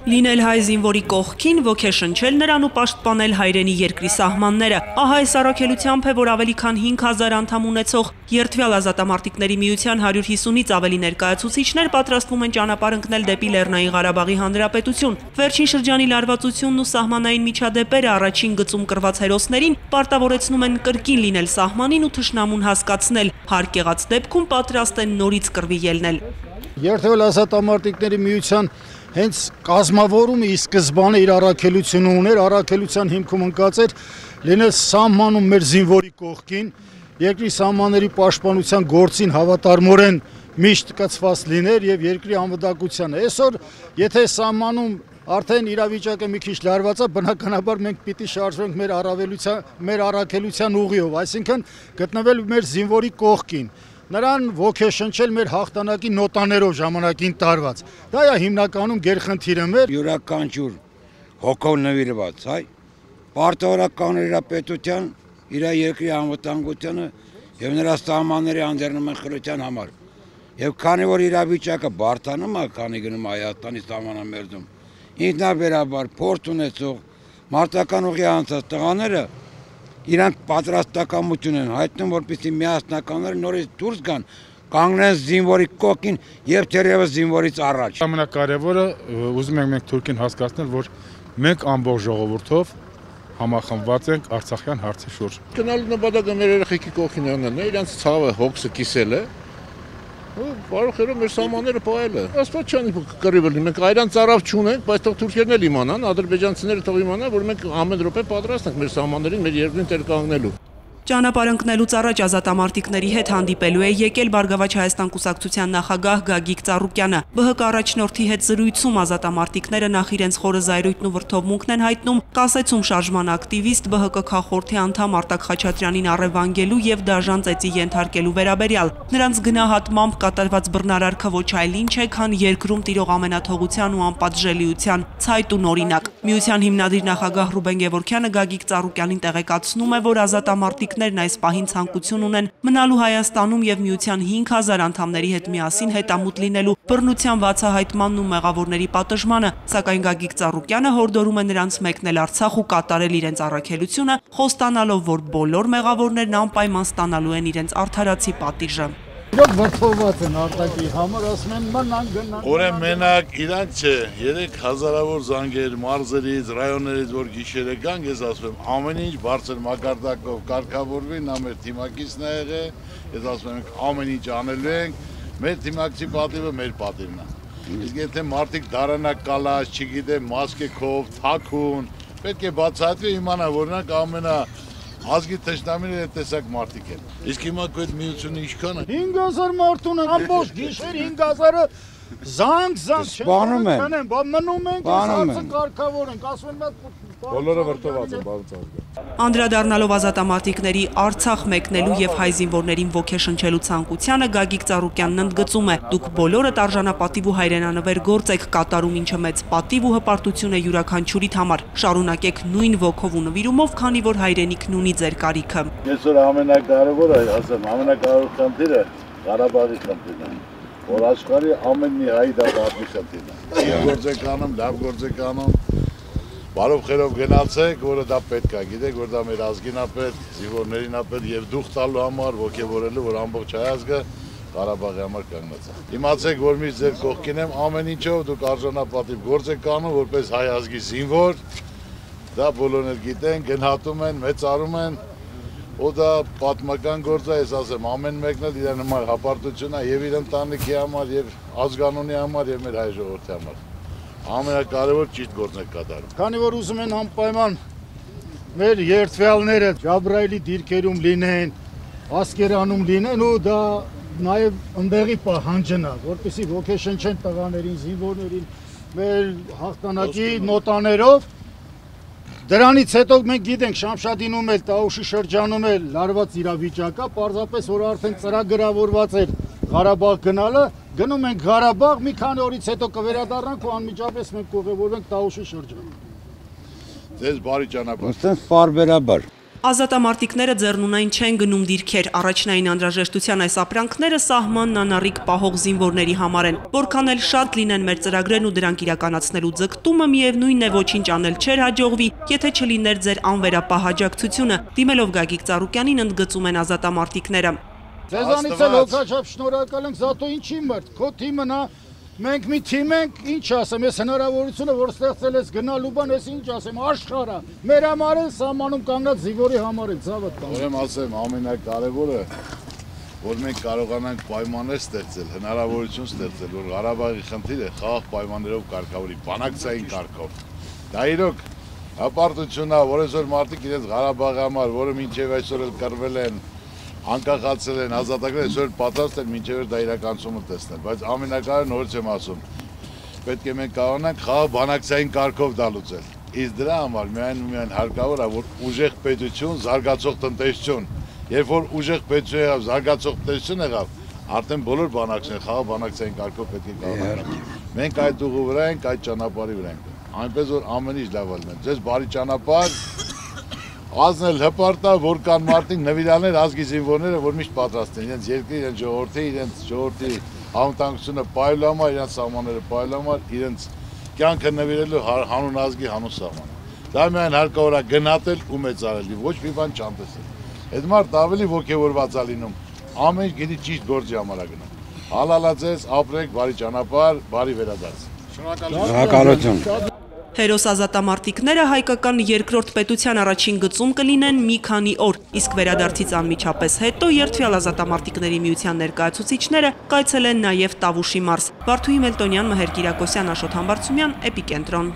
Լինել հայ զինվորի կողքին, ոգեշնչել նրան ու պաշտպանել հայրենի երկրի սահմանները։ Ահա այս առաքելությամբ է, որ ավելի քան 5000 անդամ ունեցող Երդվյալ ազատամարտիկների միության 150-ից ավելի ներկայացուցիչներ պատրաստվում են ճանապարհ ընկնել դեպի Լեռնային Ղարաբաղի Հանրապետություն։ Վերջին շրջանի լարվածությունն ու սահմանային միջադեպերը առաջին գծում կրված հերոսներին պարտավորեցնում են կրկին լինել սահմանին ու թշնամուն հասկացնել, հարկ եղած դեպքում պատրաստ են նորից կռվի ելնել։ Երդվյալ ազատամարտիկների միության հենց կազմավորումը ի սկզբանե իր առաքելությունը ուներ, առաքելության հիմքում ընկած էր լինել սահմանում մեր զինվորի կողքին, երկրի սահմանների պաշտպանության գործին հավատարմորեն միշտ կցված լիներ եւ երկրի անվտանգությանը։ Այսօր, եթե սահմանում արդեն իրավիճակը մի քիչ լարված է, բնականաբար մենք պիտի շարժվենք մեր առաքելության ուղիով, այսինքն գտնվել մեր զինվորի կողքին։ Նրան ոգեշնչել մեր հաղթանակի նոտաներով ժամանակին տարված։ Դա է հիմնականում գերխնդիրը մեր։ Յուրաքանչյուր հոգով նվիրված, հայ, պարտավորական իր պետության, իր երկրի անվտանգությունը եւ նրա սահմանների անդերնամխրության համար։ Եվ քանի որ իրավիճակը բարդանում է, քանի գնում Հայաստանի սահմանամերձում, ինքնաբերաբար փորձ ունեցող մարտական ուղի անցած տղաները իրանք պատրաստակամություն են հայտնում, որպեսզի միասնականները նորից դուրս գան, կանգնեն զինվորի կողքին եւ թերևս զինվորից առաջ։ Ամենակարևորը ուզում ենք մենք Թուրքին հասկացնել, որ մենք ամբողջ ժողովուրդով համախմբված ենք Արցախյան հարցի շուրջ։ Գնալու նպատակը մեր երեխեքի կողքին ելնելն է, իրանց ցավը, հոգսը կիսել է։ Բարוך երո մեր սահմանները պահել է։ Աստված չանի կռիվը լինի, մենք այրան ծարավ չունենք, բայց թող թուրքերն էլ իմանան, ադրբեջանցիները թող իմանան, որ մենք ամեն րոպե պատրաստ ենք մեր սահմաններին, մեր երկրին տեր կանգնելու։ Ճանապարհ ընկնելուց առաջ ազատամարտիկների հետ հանդիպելու է եկել Բարգավաճ Հայաստան կուսակցության նախագահ Գագիկ Ծառուկյանը։ ԲՀԿ առաջնորդի հետ զրույցում ազատամարտիկները նախ իրենց խորը զայրույթն ու վրդովմունքն են հայտնում, կասեցում շարժման ակտիվիստ ԲՀԿ քաղաքորդի անդամ Արտակ Խաչատրյանին առևանգելու եւ դաժան ծեծի ենթարկելու վերաբերյալ։ Նրանց գնահատմամբ կատարված բռնարարքը ոչ այլ ինչ է, քան երկրում տիրող ամենաթողության ու անպատժելիության ցայտ ու նորինակ։ Միության հիմնադիր նախագահ Ռուբեն Գևորգյանը Գագիկ Ծառուկյանին տեղեկացնում է, որ ազատամարտիկներն այս պահին ցանկություն ունեն մնալու Հայաստանում եւ միության 5000 անդամների հետ միասին հետամուտ լինելու բռնության բացահայտմանն ու մեղավորների պատժմանը, սակայն Գագիկ Ծառուկյանը հորդորում է նրանց մեկնել Արցախ ու կատարել իրենց առաքելությունը, խոստանալով, որ բոլոր մեղավորներն անպայման ստանալու են իրենց արդարացի պատիժը։ Իրոք վրդովված են Արտակի համար, ասում են մնան գնան։ Ուրեմն մենակ իրանք չէ, 3000-ավոր զանգեր մարզերից, ռայոններից, որ գիշերը գան, ես ասում եմ, ամեն ինչ բարձր մակարդակով կարգավորվի, նա մեր թիմակիցն է եղել, ես ասում եմ, ամեն ինչ անելու ենք, մեր թիմակցի պատիվը մեր պատիվն է։ Իսկ եթե մարդիկ դարանակ կալած, չգիտեմ, մասկեքով, թաքուն, պետք է բացահայտվի իմանա, որ նրանք ամենա ազգի թշնամիները այդ տեսակ մարդիկ են։ Իսկ հիմա այդ միությունը ինչքան է։ 5000 մարդ ունեն, ամբողջ գիշեր 5000-ը զանգ սպանում են, մնում ենք, հարցը կարգավոր ենք, ասում են բոլորը վրդոված են բաղձազգը։ Անդրադառնալով ազատամարտիկների Արցախ մեկնելու եւ հայ զինվորներին ոգեշնչելու ցանկությանը Գագիկ Ծառուկյանն ընդգծում է. դուք բոլորդ արժանապատիվ ու հայրենանվեր գործ եք կատարում, ինչը մեծ պատիվ ու հպարտություն է յուրաքանչյուրիդ համար։ Շարունակեք նույն ոգով ու նվիրումով, քանի որ հայրենիքն ունի ձեր կարիքը։ Այսօր ամենակարևորը, ասեմ, ամենակարևոր խնդիրը Ղարաբաղի խնդիրն է, որ աշխարհի ամեն մի հայ դա պատմի խնդիրն է։ Գործ եք անում, լավ գործ եք անում, բարով խերով գնացեք, որը դա պետք է, գիտեք, որ դա մեր ազգին է պետք, զինվորներին է պետք եւ դուխ տալու համար, ոգևորելու, որ ամբողջ հայ ազգը Ղարաբաղի համար կանգնած է։ Իմացեք, որ միշտ ձեր կողքին եմ, ամեն ինչով դուք արժանապատիվ գործ եք անում, որպես հայ ազգի զինվոր, դա բոլորն էլ գիտեն, գնահատում են, մեծարում են, ու դա պատմական գործ է, ես ասեմ, ամեն մեկն էլ իր նման հպարտություն է եւ իր ընտանիքի համար, եւ ազգանունի համար, եւ մեր հայ ժողովրդի համար։ Ամենակարևոր ճիշտ գործն է կատարում։ Քանի որ ուզում են անպայման մեր երդվյալները Ջաբրայելի դիրքերում լինեն, ասկերանում լինեն ու դա նաև ընդեղի պահանջն է, որպեսզի ոգեշնչեն տղաներին, զինվորներին մեր հաղթանակի նոտաներով։ Դրանից հետո մենք գիտենք Շամշադինում էլ, Տաուշի շրջանում էլ լարված իրավիճակա, պարզապես որ արդեն ծրագրավորված էր Ղարաբաղ գնալը, գնում ենք Ղարաբաղ, մի քանի օրից հետո կվերադառնանք ու անմիջապես մենք կուղևորվենք Տաուշի շրջան։ Ձեզ բարի ճանապարհ։ Ըստ պարբերաբար։ Ազատամարտիկները ձեռնունայն չեն գնում դիրքեր, առաջնային անհրաժեշտության այս ապրանքները սահմանն անառիկ պահող զինվորների համար են։ Որքան էլ շատ լինեն մեր ծրագրերն ու դրանք իրականացնելու ձգտումը, միևնույն է ոչինչ անել չէր հաջողվի, եթե չլիներ ձեր անվերապահ աջակցությունը, դիմելով Գագիկ Ծառուկյանին ընդգծում են ազատամարտիկները։ Ձեզանից էլ հոգաչափ շնորհակալ ենք, զատո ինչի մրտ, քո թիմն է, մենք մի թիմ ենք, ինչ ասեմ, ես հնարավորությունը, որ ստեղծել ես գնալու բան, ես ինչ ասեմ, աշխարհը, մեր համար են սահմանում կանգնած զինվորի համար են, ցավոտ կամ։ Ուրեմն ասեմ, ամենակարևորը, որ մենք կարողանանք պայմաններ ստեղծել, հնարավորություն ստեղծել, որ Ղարաբաղի խնդիրը խաղաղ պայմաններով կարգավորի, բանակցային կարգով։ Դա իրոք հպարտությունն է, որ այսօր մարդիկ իրենց Ղարաբաղի համար, որը մինչև այսօր էլ կռվել են, անկախացել են, ազատագրել, այսօր պատրաստ են մինչև դա իրականացումը տեսնել, բայց ամենակարևորը նորից եմ ասում, պետք է մենք կարողանանք խաղաղ բանակցային կարգով դա լուծել։ Իսկ դրա համար միայն հարկավոր է, որ ուժեղ պետություն, զարգացող տնտեսություն, երբ որ ուժեղ պետություն եղավ, զարգացող տնտեսություն եղավ, արդեն բոլոր բանակցային, խաղաղ բանակցային կարգով պետք է կարողանանք։ Մենք այդ ուղու վրա ենք, այդ ճանապարհի վրա ենք։ Այնպես որ ամեն ինչ լավ լինի։ Ձեզ բարի ճանապարհ, ազնել հպարտա, որ կան մարդիկ նվիրալներ ազգի զինվորները, որ միշտ պատրաստ են իրենց երկրի, իրենց ժողովրդի անվտանգությունը պահելու համար, իրենց սահմանները պահելու համար, իրենց կյանքը նվիրելու հանուն ազգի, հանուն սահմանը։ Դա միայն հարկավոր է գնահատել ու մեծարել, ոչ մի բան չանտեսել։ Այդ մարդ ավելի ոգևորված է լինում, ամեն ինչ գիտի ճիշտ գործի համար է գնում։ Հալալա ձեզ, ապրեք, բարի ճանապարհ, բարի վերադարձ։ Շնորհակալություն։ Հերոս ազատամարտիկները հայկական երկրորդ պետության առաջին գծում կլինեն մի քանի օր, իսկ վերադարձից անմիջապես հետո երդվյալ ազատամարտիկների միության ներկայացուցիչները կայցելեն նաև Տավուշի մարզ։ Վարդուհի Մելտոնյան, Մհեր Կիրակոսյան, Աշոտ Համբարձումյան, Էպիկենտրոն։